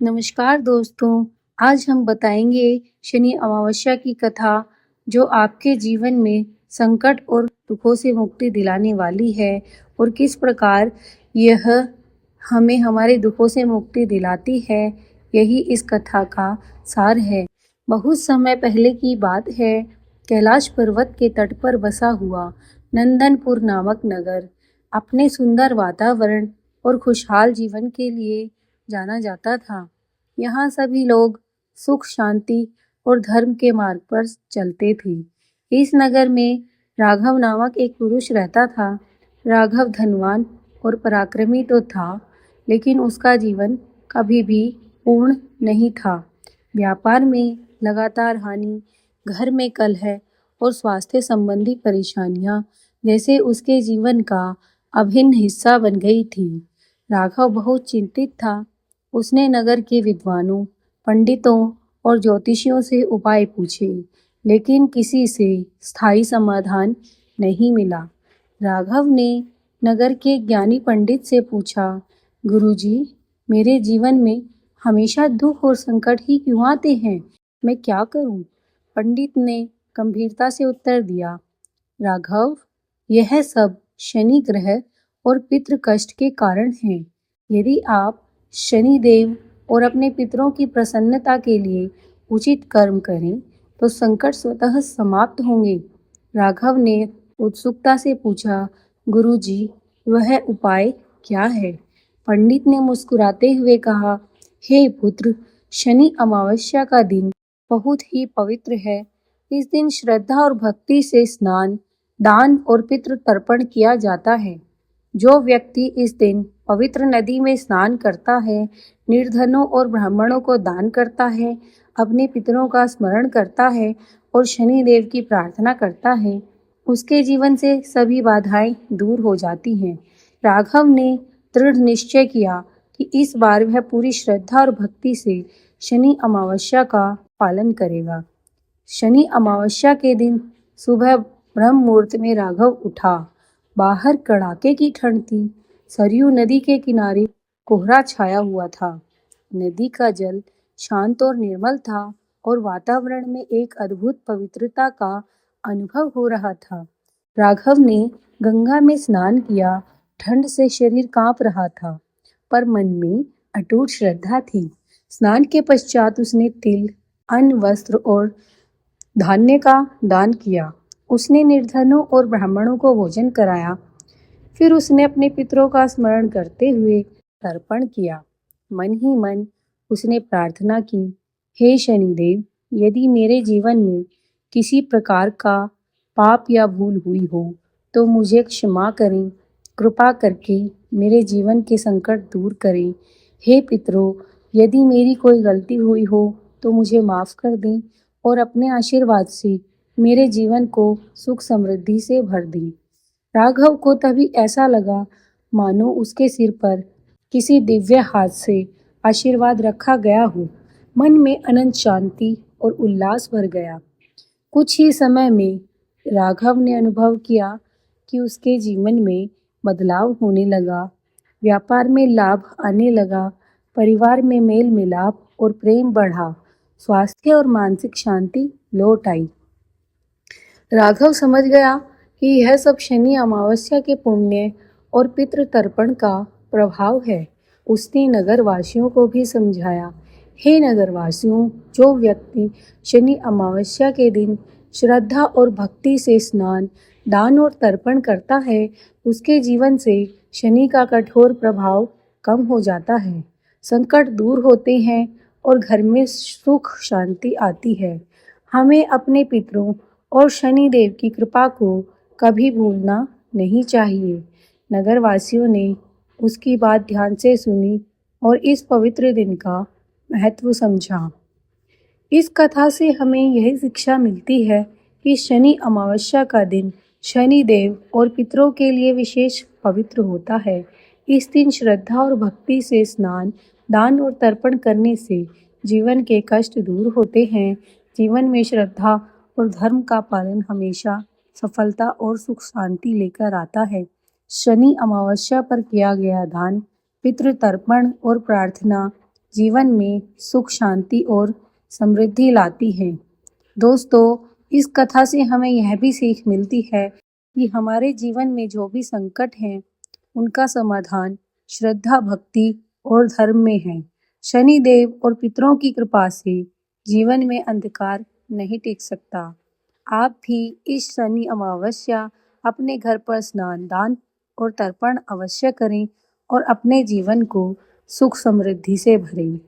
नमस्कार दोस्तों, आज हम बताएंगे शनि अमावस्या की कथा जो आपके जीवन में संकट और दुखों से मुक्ति दिलाने वाली है और किस प्रकार यह हमें हमारे दुखों से मुक्ति दिलाती है। यही इस कथा का सार है। बहुत समय पहले की बात है। कैलाश पर्वत के तट पर बसा हुआ नंदनपुर नामक नगर अपने सुंदर वातावरण और खुशहाल जीवन के लिए जाना जाता था। यहाँ सभी लोग सुख, शांति और धर्म के मार्ग पर चलते थे। इस नगर में राघव नामक एक पुरुष रहता था। राघव धनवान और पराक्रमी तो था, लेकिन उसका जीवन कभी भी पूर्ण नहीं था। व्यापार में लगातार हानि, घर में कलह और स्वास्थ्य संबंधी परेशानियां जैसे उसके जीवन का अभिन्न हिस्सा बन गई थी। राघव बहुत चिंतित था। उसने नगर के विद्वानों, पंडितों और ज्योतिषियों से उपाय पूछे, लेकिन किसी से स्थायी समाधान नहीं मिला। राघव ने नगर के ज्ञानी पंडित से पूछा, गुरुजी, मेरे जीवन में हमेशा दुख और संकट ही क्यों आते हैं? मैं क्या करूं? पंडित ने गंभीरता से उत्तर दिया, राघव, यह सब शनि ग्रह और पितृ कष्ट के कारण है। यदि आप शनि देव और अपने पितरों की प्रसन्नता के लिए उचित कर्म करें तो संकट स्वतः समाप्त होंगे। राघव ने उत्सुकता से पूछा, गुरुजी, वह उपाय क्या है? पंडित ने मुस्कुराते हुए कहा, हे पुत्र, शनि अमावस्या का दिन बहुत ही पवित्र है। इस दिन श्रद्धा और भक्ति से स्नान, दान और पितृ तर्पण किया जाता है। जो व्यक्ति इस दिन पवित्र नदी में स्नान करता है, निर्धनों और ब्राह्मणों को दान करता है, अपने पितरों का स्मरण करता है और शनि देव की प्रार्थना करता है, उसके जीवन से सभी बाधाएं दूर हो जाती हैं। राघव ने दृढ़ निश्चय किया कि इस बार वह पूरी श्रद्धा और भक्ति से शनि अमावस्या का पालन करेगा। शनि अमावस्या के दिन सुबह ब्रह्म मुहूर्त में राघव उठा। बाहर कड़ाके की ठंड थी। सरयू नदी के किनारे कोहरा छाया हुआ था। नदी का जल शांत और निर्मल था और वातावरण में एक अद्भुत पवित्रता का अनुभव हो रहा था। राघव ने गंगा में स्नान किया। ठंड से शरीर कांप रहा था, पर मन में अटूट श्रद्धा थी। स्नान के पश्चात उसने तिल, अन्न, वस्त्र और धान्य का दान किया। उसने निर्धनों और ब्राह्मणों को भोजन कराया। फिर उसने अपने पितरों का स्मरण करते हुए तर्पण किया। मन ही मन उसने प्रार्थना की, हे शनिदेव, यदि मेरे जीवन में किसी प्रकार का पाप या भूल हुई हो तो मुझे क्षमा करें। कृपा करके मेरे जीवन के संकट दूर करें। हे पितरों, यदि मेरी कोई गलती हुई हो तो मुझे माफ़ कर दें और अपने आशीर्वाद से मेरे जीवन को सुख समृद्धि से भर दें। राघव को तभी ऐसा लगा मानो उसके सिर पर किसी दिव्य हाथ से आशीर्वाद रखा गया हो। मन में अनंत शांति और उल्लास भर गया। कुछ ही समय में राघव ने अनुभव किया कि उसके जीवन में बदलाव होने लगा। व्यापार में लाभ आने लगा, परिवार में मेल मिलाप और प्रेम बढ़ा, स्वास्थ्य और मानसिक शांति लौट आई। राघव समझ गया कि यह सब शनि अमावस्या के पुण्य और पितृ तर्पण का प्रभाव है। उसने नगरवासियों को भी समझाया, हे नगरवासियों, जो व्यक्ति शनि अमावस्या के दिन श्रद्धा और भक्ति से स्नान, दान और तर्पण करता है, उसके जीवन से शनि का कठोर प्रभाव कम हो जाता है, संकट दूर होते हैं और घर में सुख शांति आती है। हमें अपने पितरों और शनि देव की कृपा को कभी भूलना नहीं चाहिए। नगरवासियों ने उसकी बात ध्यान से सुनी और इस पवित्र दिन का महत्व समझा। इस कथा से हमें यह शिक्षा मिलती है कि शनि अमावस्या का दिन शनि देव और पितरों के लिए विशेष पवित्र होता है। इस दिन श्रद्धा और भक्ति से स्नान, दान और तर्पण करने से जीवन के कष्ट दूर होते हैं। जीवन में श्रद्धा और धर्म का पालन हमेशा सफलता और सुख शांति लेकर आता है। शनि अमावस्या पर किया गया दान, पितृ तर्पण और प्रार्थना जीवन में सुख, शांति और समृद्धि लाती हैं। दोस्तों, इस कथा से हमें यह भी सीख मिलती है कि हमारे जीवन में जो भी संकट हैं, उनका समाधान श्रद्धा, भक्ति और धर्म में है। शनिदेव और पितरों की कृपा से जीवन में अंधकार नहीं टिक सकता। आप भी इस शनि अमावस्या अपने घर पर स्नान, दान और तर्पण अवश्य करें और अपने जीवन को सुख समृद्धि से भरें।